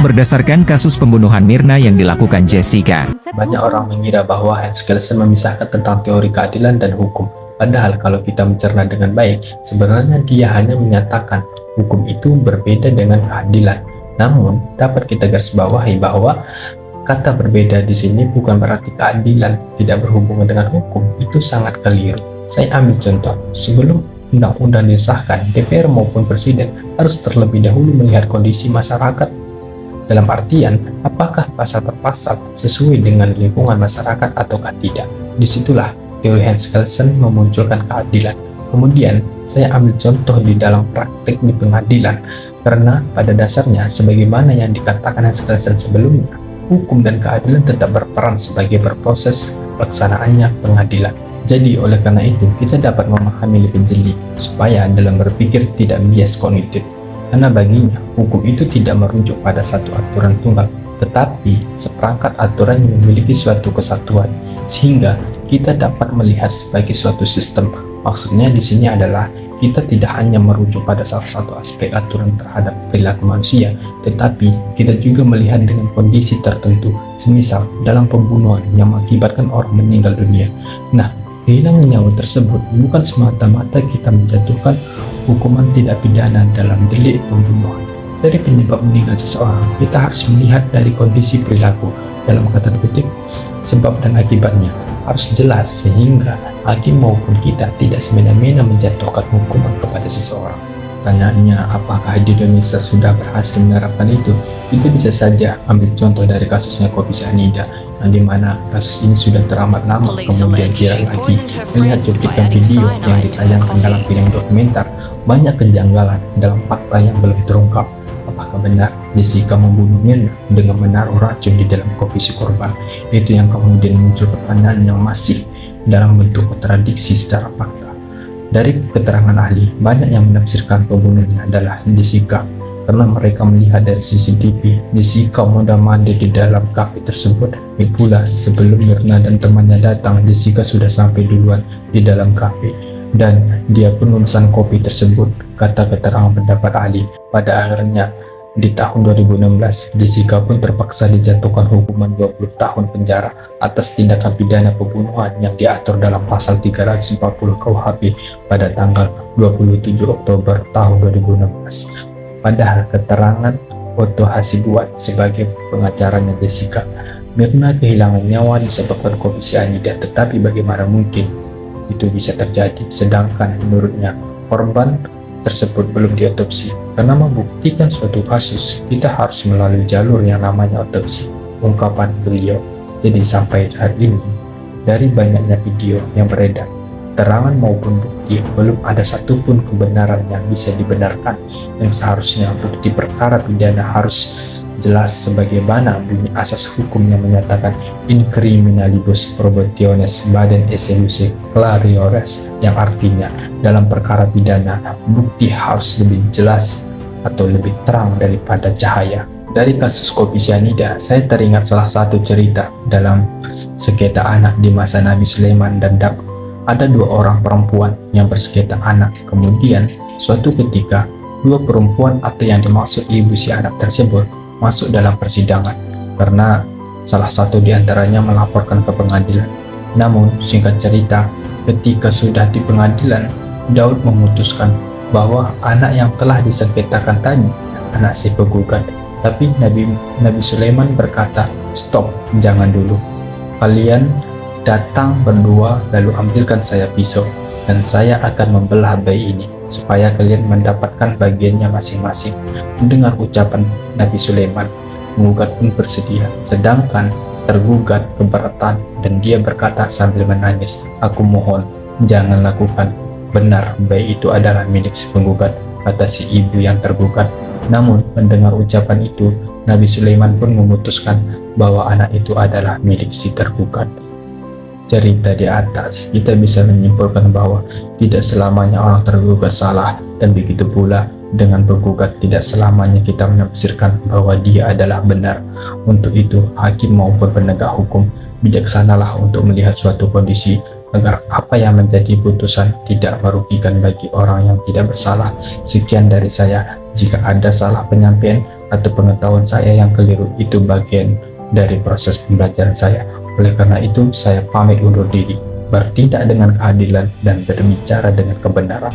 Berdasarkan kasus pembunuhan Mirna yang dilakukan Jessica, Banyak orang mengira bahwa Hans Kelsen memisahkan tentang teori keadilan dan hukum. Padahal kalau kita mencerna dengan baik, sebenarnya dia hanya menyatakan hukum itu berbeda dengan keadilan. Namun, dapat kita garisbawahi bahwa kata berbeda di sini bukan berarti keadilan tidak berhubungan dengan hukum. Itu sangat keliru. Saya ambil contoh, sebelum undang-undang disahkan, DPR maupun Presiden harus terlebih dahulu melihat kondisi masyarakat. Dalam artian, apakah pasal per pasal sesuai dengan lingkungan masyarakat ataukah tidak. Disitulah teori Hans Kelsen memunculkan keadilan. Kemudian, saya ambil contoh di dalam praktik di pengadilan, karena pada dasarnya, sebagaimana yang dikatakan Hans Kelsen sebelumnya, hukum dan keadilan tetap berperan sebagai berproses pelaksanaannya pengadilan. Jadi, oleh karena itu, kita dapat memahami lebih jeli, supaya dalam berpikir tidak bias kognitif. Karena baginya, hukum itu tidak merujuk pada satu aturan tunggal, tetapi seperangkat aturan yang memiliki suatu kesatuan, sehingga kita dapat melihat sebagai suatu sistem. Maksudnya di sini adalah kita tidak hanya merujuk pada salah satu aspek aturan terhadap perilaku manusia, tetapi kita juga melihat dengan kondisi tertentu, semisal dalam pembunuhan yang mengakibatkan orang meninggal dunia. Nah, kehilangan nyawa tersebut bukan semata-mata kita menjatuhkan hukuman tidak pidana dalam delik pembunuhan. Dari penyebab meninggal seseorang, kita harus melihat dari kondisi perilaku, dalam kata kutip, sebab dan akibatnya harus jelas sehingga hakim maupun kita tidak semena-mena menjatuhkan hukuman kepada seseorang. Pertanyaannya, apakah di Indonesia sudah berhasil menerapkan itu? Kita bisa saja ambil contoh dari kasusnya Kopi Cyanida, yang dimana kasus ini sudah teramat lama kemudian viral lagi. Melihat cuplikan video yang ditayangkan dalam film dokumenter, banyak kejanggalan dalam fakta yang belum terungkap. Apakah benar Jessica membunuh Mirna dengan menaruh racun di dalam kopi si korban? Itu yang kemudian muncul pertanyaan yang masih dalam bentuk kontradiksi secara fakta. Dari keterangan ahli, banyak yang menafsirkan pembunuhnya adalah Jessica, karena mereka melihat dari CCTV Jessica mondar-mandir di dalam kafe tersebut. Pula sebelum Mirna dan temannya datang, Jessica sudah sampai duluan di dalam kafe, dan dia pun memesan kopi tersebut, kata keterangan pendapat ahli. Pada akhirnya di tahun 2016, Jessica pun terpaksa dijatuhkan hukuman 20 tahun penjara atas tindakan pidana pembunuhan yang diatur dalam pasal 340 KUHP pada tanggal 27 Oktober tahun 2016. Padahal keterangan Otto Hasibuan sebagai pengacaranya Jessica, Mirna kehilangan nyawa disebabkan kopi cyanida, tetapi bagaimana mungkin itu bisa terjadi, sedangkan menurutnya korban tersebut belum diotopsi. Karena membuktikan suatu kasus, kita harus melalui jalur yang namanya otopsi, ungkapan beliau. Jadi sampai saat ini, dari banyaknya video yang beredar, keterangan maupun bukti, belum ada satupun kebenaran yang bisa dibenarkan, yang seharusnya bukti perkara pidana harus jelas sebagaimana bunyi asas hukum yang menyatakan in criminalibus probationes baden executionis clariores, yang artinya dalam perkara pidana bukti harus lebih jelas atau lebih terang daripada cahaya. Dari kasus kopi cyanida, saya teringat salah satu cerita dalam sengketa anak di masa Nabi Sulaiman dan Daud. Ada dua orang perempuan yang bersengketa anak. Kemudian suatu ketika dua perempuan atau yang dimaksud ibu si anak tersebut masuk dalam persidangan karena salah satu di antaranya melaporkan ke pengadilan. Namun singkat cerita, ketika sudah di pengadilan, Daud memutuskan bahwa anak yang telah disengketakan tadi anak si penggugat. Tapi Nabi Sulaiman berkata, stop, jangan dulu. Kalian datang berdua lalu ambilkan saya pisau dan saya akan membelah bayi ini supaya kalian mendapatkan bagiannya masing-masing. Mendengar ucapan Nabi Sulaiman, penggugat pun bersedia, sedangkan tergugat keberatan dan dia berkata sambil menangis, aku mohon jangan lakukan, benar bayi itu adalah milik si penggugat, kata si ibu yang tergugat. Namun mendengar ucapan itu, Nabi Sulaiman pun memutuskan bahwa anak itu adalah milik si tergugat. Cerita di atas, kita bisa menyimpulkan bahwa tidak selamanya orang tergugat salah, dan begitu pula dengan penggugat tidak selamanya kita menafsirkan bahwa dia adalah benar. Untuk itu, hakim maupun penegak hukum bijaksanalah untuk melihat suatu kondisi agar apa yang menjadi putusan tidak merugikan bagi orang yang tidak bersalah. Sekian dari saya. Jika ada salah penyampaian atau pengetahuan saya yang keliru, itu bagian dari proses pembelajaran saya. Oleh karena itu, saya pamit undur diri, bertindak dengan keadilan dan berbicara dengan kebenaran.